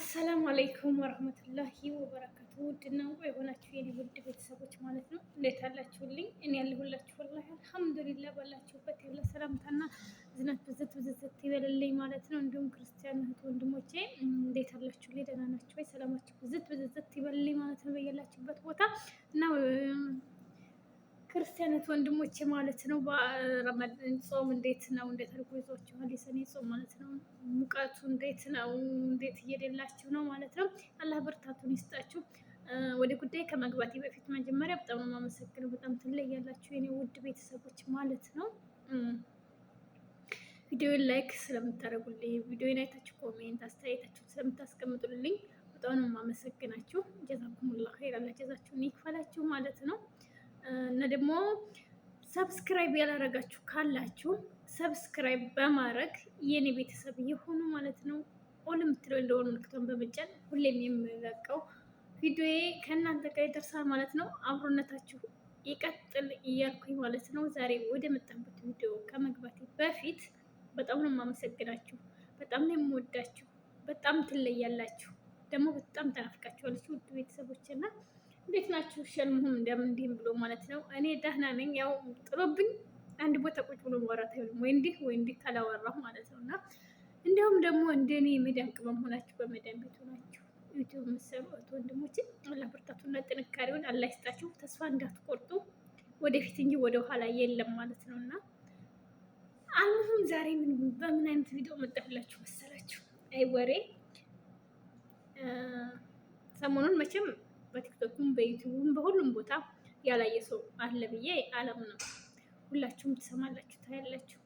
አሰላሙ አለይኩም ወረህመቱላሂ ወበረካቱ። ውድና እንቁ የሆናችሁ የኔ ውድ ቤተሰቦች ማለት ነው፣ እንዴት አላችሁልኝ? እኔ ያለሁላችሁ ወላሂ አልሐምዱሊላህ። ባላችሁበት ያለ ሰላምታና ዝናት ብዝት ብዝት ይበልልኝ ማለት ነው። እንዲሁም ክርስቲያን እህት ወንድሞቼ እንዴት አላችሁልኝ? ደህና ናችሁ ወይ? ሰላማችሁ ብዝት ብዝት ይበልልኝ ማለት ነው በያላችሁበት ቦታ እና ክርስቲያኖች ወንድሞቼ ማለት ነው። በረመዳን ጾም እንዴት ነው? እንዴት አድርጎ ይዟችኋል? የሰኔ ጾም ማለት ነው። ሙቀቱ እንዴት ነው? እንዴት እየደላችሁ ነው ማለት ነው። አላህ ብርታቱን ይስጣችሁ። ወደ ጉዳይ ከመግባቴ በፊት መጀመሪያ በጣም ነው የማመሰግነው። በጣም ትለያላችሁ የኔ ውድ ቤተሰቦች ማለት ነው። ቪዲዮን ላይክ ስለምታደርጉልኝ፣ ቪዲዮን አይታችሁ ኮሜንት አስተያየታችሁን ስለምታስቀምጡልኝ በጣም ነው የማመሰግናችሁ። ጀዛኩሙላህ ኸይር፣ አላህ ጀዛችሁን ይክፈላችሁ ማለት ነው። እና ደግሞ ሰብስክራይብ ያላረጋችሁ ካላችሁ ሰብስክራይብ በማድረግ የኔ ቤተሰብ የሆኑ ማለት ነው። ኦል የምትለው እንደሆኑ ምልክቷን በመጫን ሁሌም የምለቀው ቪዲዮዬ ከእናንተ ጋር ይደርሳል ማለት ነው። አብሮነታችሁ ይቀጥል እያልኩኝ ማለት ነው። ዛሬ ወደ መጣበት ቪዲዮ ከመግባቴ በፊት በጣም ነው የማመሰግናችሁ፣ በጣም ነው የምወዳችሁ፣ በጣም ትለያላችሁ። ደግሞ በጣም ተናፍቃችኋለች ውድ ቤተሰቦች እና እንዴት ናችሁ? ሸልሙም እንደምንዲህም ብሎ ማለት ነው። እኔ ደህና ነኝ። ያው ጥሎብኝ አንድ ቦታ ቁጭ ብሎ ማውራት አይሆንም ወይ እንዲህ ካላወራሁ ማለት ነው። እና እንዲሁም ደግሞ እንደኔ የመዳን ቅመም ሆናችሁ በመዳን ቤት ሆናችሁ ዩቲዩብ የምትሰሩ እህት ወንድሞችን አላህ ብርታቱና ጥንካሬውን አላህ ይስጣችሁ። ተስፋ እንዳትቆርጡ፣ ወደፊት እንጂ ወደ ኋላ የለም ማለት ነው። እና አሁን ዛሬ በምን አይነት ቪዲዮ መጣሁላችሁ መሰላችሁ? አይ ወሬ ሰሞኑን መቼም በቲክቶክም በዩቲዩብም በሁሉም ቦታ ያላየ ሰው አለ ብዬ አላምንም። ሁላችሁም ትሰማላችሁ፣ ታያላችሁ።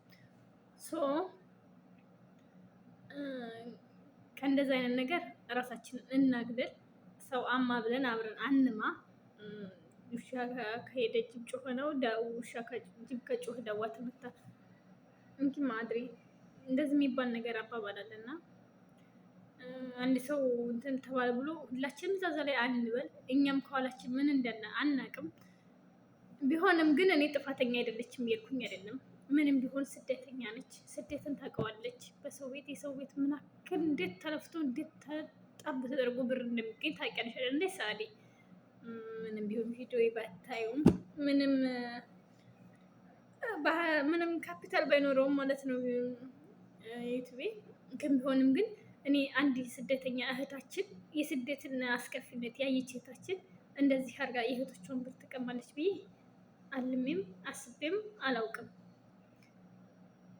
ከእንደዚህ አይነት ነገር እራሳችንን እናግደል። ሰው አማ ብለን አብረን አንማ። ውሻ ከሄደ ጅብ ጮኸ ነው፣ ውሻ ጅብ ከጮኸ ዳዋ ተመታ እንጂ ማድሪ እንደዚህ የሚባል ነገር አባባል አለና አንድ ሰው እንትን ተባለ ብሎ ሁላችንም እዛ ላይ አንበል። እኛም ከኋላችን ምን እንደና አናቅም። ቢሆንም ግን እኔ ጥፋተኛ አይደለችም እያልኩኝ አይደለም። ምንም ቢሆን ስደተኛ ነች። ስደትን ታውቀዋለች። በሰው ቤት የሰው ቤት ምን ያክል እንዴት ተለፍቶ እንዴት ተጣብ ተደርጎ ብር እንደሚገኝ ታውቂያለሽ አይደል? እንዴ ሳዲ ምንም ቢሆን ቪዲዮ ባታዩም ምንም ካፒታል ባይኖረውም ማለት ነው ዩቲዩብ ግን ቢሆንም ግን እኔ አንድ ስደተኛ እህታችን የስደትን አስከፊነት ያየች እህታችን እንደዚህ አድርጋ የእህቶቿን ብር ትቀማለች ብዬ አልሜም አስቤም አላውቅም።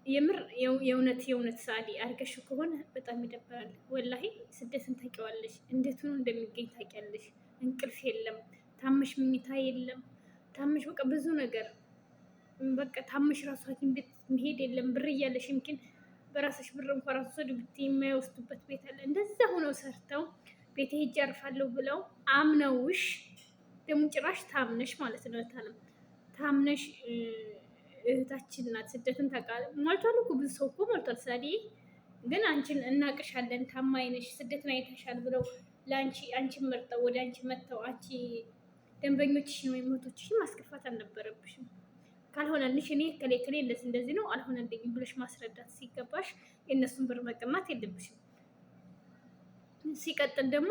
የምር የእውነት ሳዲ አድርገሽው ከሆነ በጣም ይደበራል። ወላሂ ስደትን ታውቂዋለሽ፣ እንዴት ሆኖ እንደሚገኝ ታውቂያለሽ። እንቅልፍ የለም፣ ታመሽ ምኝታ የለም፣ ታመሽ በቃ ብዙ ነገር በቃ ታመሽ ራሱ ሐኪም ቤት መሄድ የለም። ብር እያለሽ ምኪን በራስሽ ብር እንኳን ራሱ ሰው ድብት የማይወስዱበት ቤት አለ። እንደዛ ሆነው ሰርተው ቤቴ ሄጄ አርፋለሁ ብለው አምነውሽ ደግሞ ጭራሽ ታምነሽ ማለት ነው። እህታለም ታምነሽ እህታችን ናት። ስደትን ታውቃለህ። ሞልቷል እኮ ብዙ ሰው እኮ ሞልቷል። ሳዲ ግን አንቺን እናቅሻለን፣ ታማኝ ነሽ፣ ስደትን አይተሻል ብለው ለአንቺ አንቺን መርጠው ወደ አንቺ መጥተው አንቺ ደንበኞችሽን ወይም እህቶችሽን ማስከፋት አልነበረብሽም። ካልሆነልሽ እኔ ከሌ እንደዚህ ነው አልሆነልኝም ብለሽ ማስረዳት ሲገባሽ የእነሱን ብር መቀማት የለብሽም። ሲቀጥል ደግሞ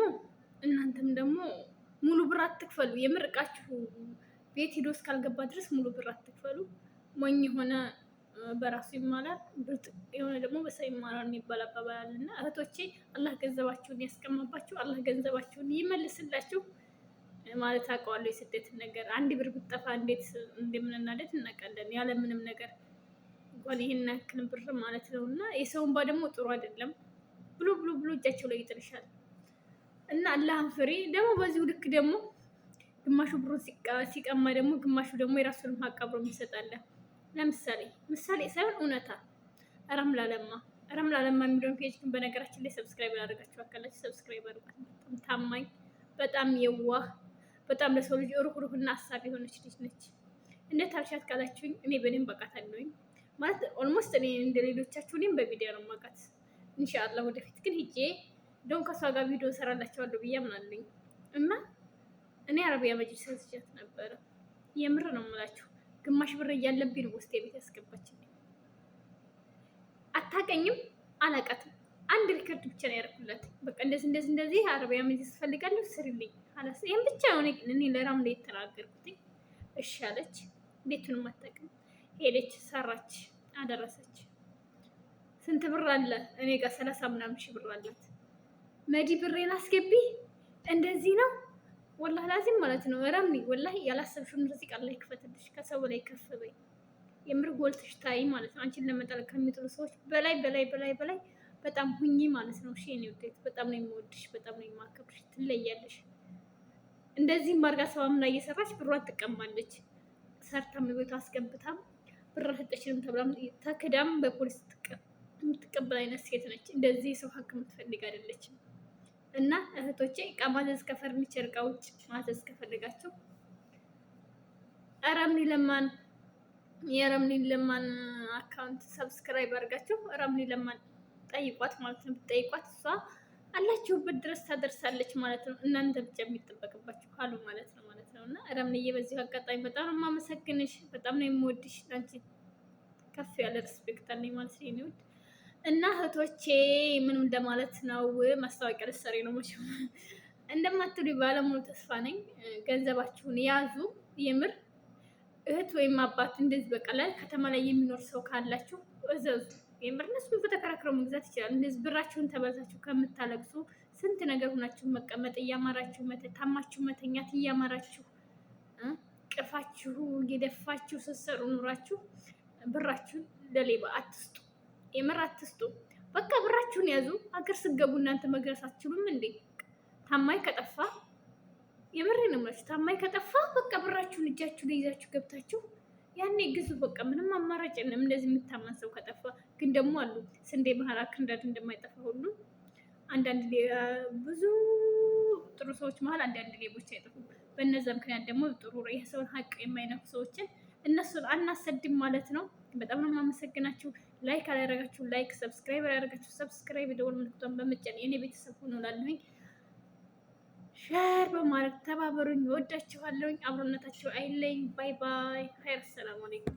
እናንተም ደግሞ ሙሉ ብር አትክፈሉ። የምርቃችሁ ቤት ሂዶ እስካልገባ ድረስ ሙሉ ብር አትክፈሉ። ሞኝ የሆነ በራሱ ይማላል፣ ብልጥ የሆነ ደግሞ በሰው ይማላል የሚባል አባባል አለና እህቶቼ አላህ ገንዘባችሁን ያስቀማባችሁ፣ አላህ ገንዘባችሁን ይመልስላችሁ ማለት አውቀዋለሁ። የስደትን ነገር አንድ ብር ብትጠፋ እንዴት እንደምንናደድ እናውቃለን። ያለ ምንም ነገር እንኳን ይሄን ያክል ብር ማለት ነው። እና የሰውን ባ ደግሞ ጥሩ አይደለም ብሎ እጃቸው ላይ ይጥልሻል። እና አላህን ፍሪ። ደግሞ በዚሁ ልክ ደግሞ ግማሹ ብሩን ሲቀማ ደግሞ ግማሹ ደግሞ የራሱንም ሀቅ አብሮ የሚሰጣለን። ምሳሌ ሳይሆን እውነታ። ረምላለማ የሚለውን ፔጅ ግን በነገራችን ላይ ሰብስክራይብ ላደርጋችሁ አካላችሁ ሰብስክራይብ አድርጓት። በጣም ታማኝ፣ በጣም የዋህ፣ በጣም ለሰው ልጅ ሩህሩህና ሀሳብ የሆነች ልጅ ነች። እንዴት አልሻት ካላችሁኝ እኔ በደንብ አውቃታለሁኝ። ማለት ኦልሞስት እኔ እንደ ሌሎቻችሁ እኔም በቪዲዮ ነው የማውቃት። ኢንሻአላህ ወደፊት ግን ሂጄ እንደውም ከሷ ጋር ቪዲዮ እሰራላችኋለሁ ብዬ አምናለኝ። እና እኔ አረቢያ መጅሊስ ሰጥቻት ነበረ። የምር ነው የምላችሁ። ግማሽ ብር እያለብኝ ነው ውስጥ ቤት ያስገባችልኝ። አታውቀኝም፣ አላውቃትም። አንድ ሪከርድ ብቻ ነው ያደረኩላት። በቃ እንደዚህ አረቢያ መጅሊስ ትፈልጋለሁ ስሪልኝ አላስ። ይሄን ብቻ ነው እኔ ለራምላ የተናገርኩት። እሺ አለች። ቤቱንም አታውቅም። ሄደች፣ ሰራች፣ አደረሰች። ስንት ብር አለ እኔ ጋር? 30 ምናምን ሺህ ብር አላት። መዲ ብሬን አስገቢ። እንደዚህ ነው ወላሂ ላዚም ማለት ነው። ረምኒ ወላሂ ያላሰብሽውን ርዚቅ አላህ ይክፈትልሽ። ከሰው በላይ ከፍ በይ። የምር ጎልተሽ ታይ ማለት ነው። አንቺን ለመጣል ከሚጥሉ ሰዎች በላይ በላይ በላይ በላይ በጣም ሁኚ ማለት ነው። እሺ የኔ ውዴት በጣም ነው የምወድሽ፣ በጣም ነው የማከብርሽ። ትለያለሽ። እንደዚህም አድርጋ ሰው አምና እየሰራች ብሯን ትቀማለች። ሰርታም ቤቷ አስገብታም ብር አልሰጠችንም ተብላም ተክዳም በፖሊስ የምትቀበል አይነት ሴት ነች። እንደዚህ የሰው ሀቅ የምትፈልግ አይደለችም። እና እህቶቼ እቃ ማዘዝ ከፈርኒቸር እቃ ውጭ ማዘዝ ከፈለጋችሁ የረምኒ ለማን አካውንት ሰብስክራይብ አድርጋችሁ ረምኒ ለማን ጠይቋት ማለት ነው። ብትጠይቋት እሷ አላችሁበት ድረስ ታደርሳለች ማለት ነው። እናንተ ብቻ የሚጠበቅባችሁ ካሉ ማለት ነው እና ረምኒዬ በዚሁ አጋጣሚ በጣም ነው የማመሰግንሽ፣ በጣም ነው የምወድሽ። አንቺ ከፍ ያለ ሪስፔክት አለኝ ማለት ነው። እና እህቶቼ ምንም እንደማለት ነው። ማስታወቂያ ልትሰሪ ነው መቼም እንደማትሉ ባለሙሉ ተስፋ ነኝ። ገንዘባችሁን ያዙ። የምር እህት ወይም አባት እንደዚህ በቀላል ከተማ ላይ የሚኖር ሰው ካላችሁ እዘዙ። የምር እነሱን ተከራክረው መግዛት ይችላል። እንደዚህ ብራችሁን ተበልታችሁ ከምታለቅሱ ስንት ነገር ሆናችሁ መቀመጥ እያማራችሁ ታማችሁ መተኛት እያማራችሁ ቅርፋችሁ እየደፋችሁ ስትሰሩ ኑራችሁ ብራችሁን ለሌባ አትስጡ። የምር አትስጡ። በቃ ብራችሁን ያዙ። ሀገር ስገቡ እናንተ መግረስ አትችሉም እንዴ? ታማኝ ከጠፋ የምሬ ነው የምላችሁ። ታማኝ ከጠፋ በቃ ብራችሁን እጃችሁ ላይ ይዛችሁ ገብታችሁ ያኔ ግዙ። በቃ ምንም አማራጭ የለም። እንደዚህ የሚታመን ሰው ከጠፋ ግን ደግሞ አሉ ስንዴ ባህር ክንዳድ እንደማይጠፋ ሁሉ አንዳንድ ብዙ ጥሩ ሰዎች መሀል አንዳንድ ሌቦች አይጠፉም። በእነዛ ምክንያት ደግሞ ጥሩ የሰውን ሀቅ የማይነኩ ሰዎችን እነሱን አናሰድም ማለት ነው። በጣም ነው የማመሰግናችሁ። ላይክ አላደረጋችሁ ላይክ፣ ሰብስክራይብ አላደረጋችሁ ሰብስክራይብ፣ ደወል ምልክቷን በመጫን የኔ ቤተሰብ ሆኖ ላለሁኝ ሼር በማድረግ ተባበሩኝ። ወዳችኋለሁኝ። አብሮነታችሁ አይለኝ። ባይ ባይ። ኸይር። ሰላም አለይኩም።